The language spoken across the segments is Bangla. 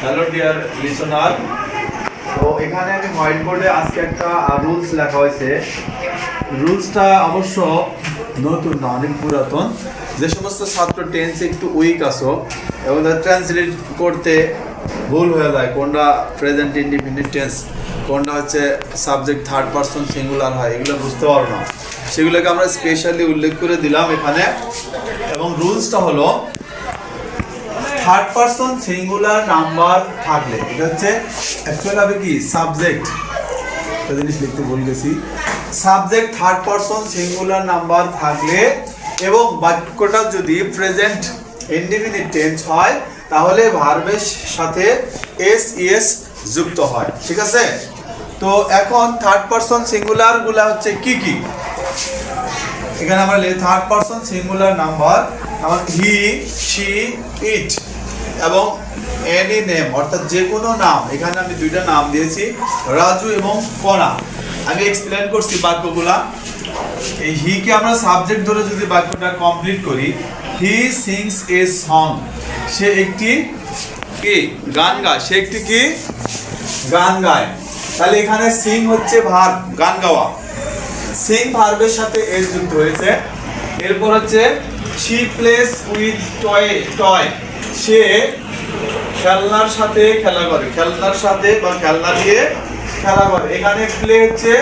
Hello dear listener. তো এখানে আমি হোয়াইট বোর্ডে আজকে একটা রুলস লেখা হয়েছে। রুলসটা অবশ্য নতুন না, অনেক পুরাতন। যে সমস্ত ছাত্র টেন্সে একটু উইক আসো এবং ট্রান্সলেট করতে ভুল হয়ে যায়, কোনটা প্রেজেন্ট ইনডিপেন্ডেন্ট টেন্স, কোনটা হচ্ছে সাবজেক্ট থার্ড পারসন সিঙ্গুলার হয়, এগুলো বুঝতে পারো না, সেগুলোকে আমরা স্পেশালি উল্লেখ করে দিলাম এখানে। এবং রুলসটা হলো থার্ড পারসন সিঙ্গুলার নাম্বার থাকলে, এটা হচ্ছে অ্যাকচুয়ালি হবে কি সাবজেক্ট, একটা জিনিস লিখতে ভুল গেছি। Subject third person singular number থাকলে এবং বাক্যটা যদি প্রেজেন্ট ইনডিফিনিট টেন্স হয় তাহলে ভার্বের সাথে এস ইএস যুক্ত হয়, ঠিক আছে? তো এখন থার্ড পারসন সিঙ্গুলার গুলা হচ্ছে কি কি, এখানে আমরা থার্ড পারসন সিঙ্গুলার নাম্বার আমার হি, শি, ইট এবং এনি নেম অর্থাৎ যে কোনো নাম। এখানে আমি দুইটা নাম দিয়েছি, রাজু এবং কণা। আমি এক্সপ্লেন করছি বাক্যগুলা। এই হিকে আমরা সাবজেক্ট ধরে যদি বাক্যটা কমপ্লিট করি, হি সিংস এ সং, সে একটি কি গান গায়, সে একটি কি গান গায়। তাহলে এখানে সিং হচ্ছে ভার্ব, গান গাওয়া, সিং ভার্বের সাথে এস যুক্ত হয়েছে। এরপর হচ্ছে she plays with toy, toy সে খেলনার সাথে খেলা করে, খেলনার সাথে বা খেলনা দিয়ে খেলা করে। এখানে প্লে হচ্ছে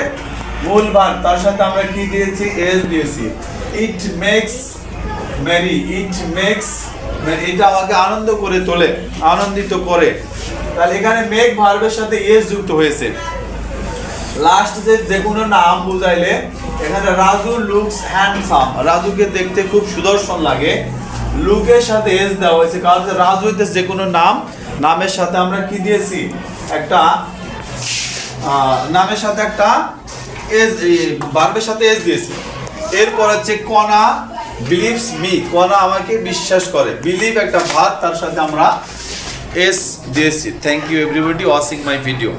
মূল ভার্ব, তার সাথে আমরা কি দিয়েছি, এস দিয়েছি। It makes merry, it makes এটা আমাকে আনন্দ করে তোলে, আনন্দিত করে। তাহলে এখানে মেক ভার্বের সাথে এস যুক্ত হয়েছে। লাস্ট যে কোনো নাম বুঝাইলে এখানে রাজু লুকস হ্যান্ডসাম, রাজুকে দেখতে খুব সুদর্শন লাগে, লুকের সাথে এস দেওয়া হয়েছে কারণ রাজু হইতে যে কোনো নাম, নামের সাথে আমরা কি দিয়েছি, একটা নামের সাথে একটা এস, ভার্বের সাথে এস দিয়েছি। এরপর হচ্ছে কণা বিলিভস মি, কণা আমাকে বিশ্বাস করে, বিলিভ একটা ভার্ব, তার সাথে আমরা এস দিয়েছি। Thank you everybody watching my video.